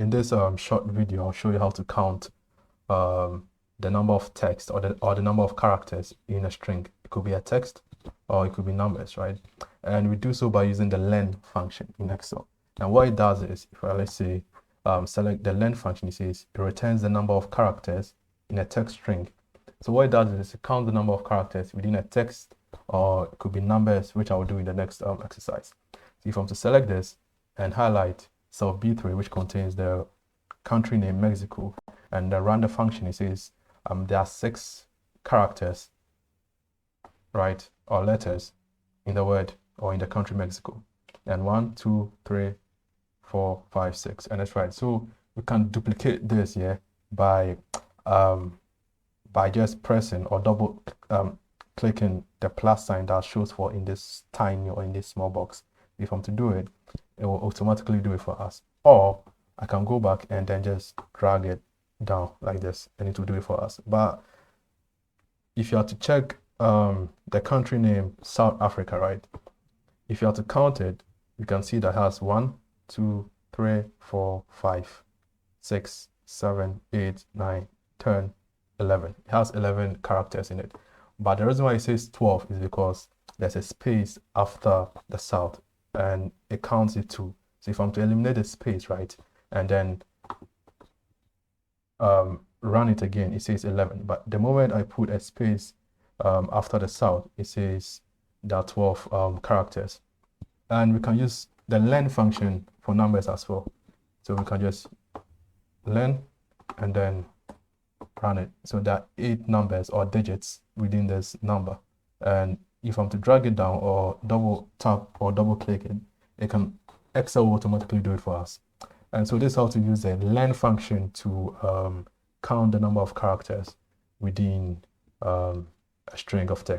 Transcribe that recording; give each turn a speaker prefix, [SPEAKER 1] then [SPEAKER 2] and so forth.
[SPEAKER 1] in this short video, I'll show you how to count the number of text or the number of characters in a string. It could be a text or it could be numbers, right? And we do so by using the len function in Excel. And what it does is, if I, let's say, select the len function, it says it returns the number of characters in a text string. So what it does is it counts the number of characters within a text, or it could be numbers, which I will do in the next exercise. So if I'm to select this and highlight cell B3, which contains the country name Mexico, and run the function, it says there are 6 characters, right, or letters in the word or in the country Mexico, and 1, 2, 3, 4, 5, 6, and that's right. So we can duplicate this here by just pressing or double clicking the plus sign that shows for in this tiny or in this small box. If I'm to do it, it will automatically do it for us. Or I can go back and then just drag it down like this and it will do it for us. But if you are to check the country name South Africa, right? If you are to count it, you can see that it has 1, 2, 3, 4, 5, 6, 7, 8, 9, 10, 11. It has 11 characters in it. But the reason why it says 12 is because there's a space after the South and it counts it too. So if I'm to eliminate the space, right, and then run it again, it says 11. But the moment I put a space after the South, it says there are 12 characters. And we can use the len function for numbers as well. So we can just len and then run it. So there are 8 numbers or digits within this number. And if I'm to drag it down or double tap or double click it, Excel will automatically do it for us. And so this is how to use the len function to count the number of characters within a string of text.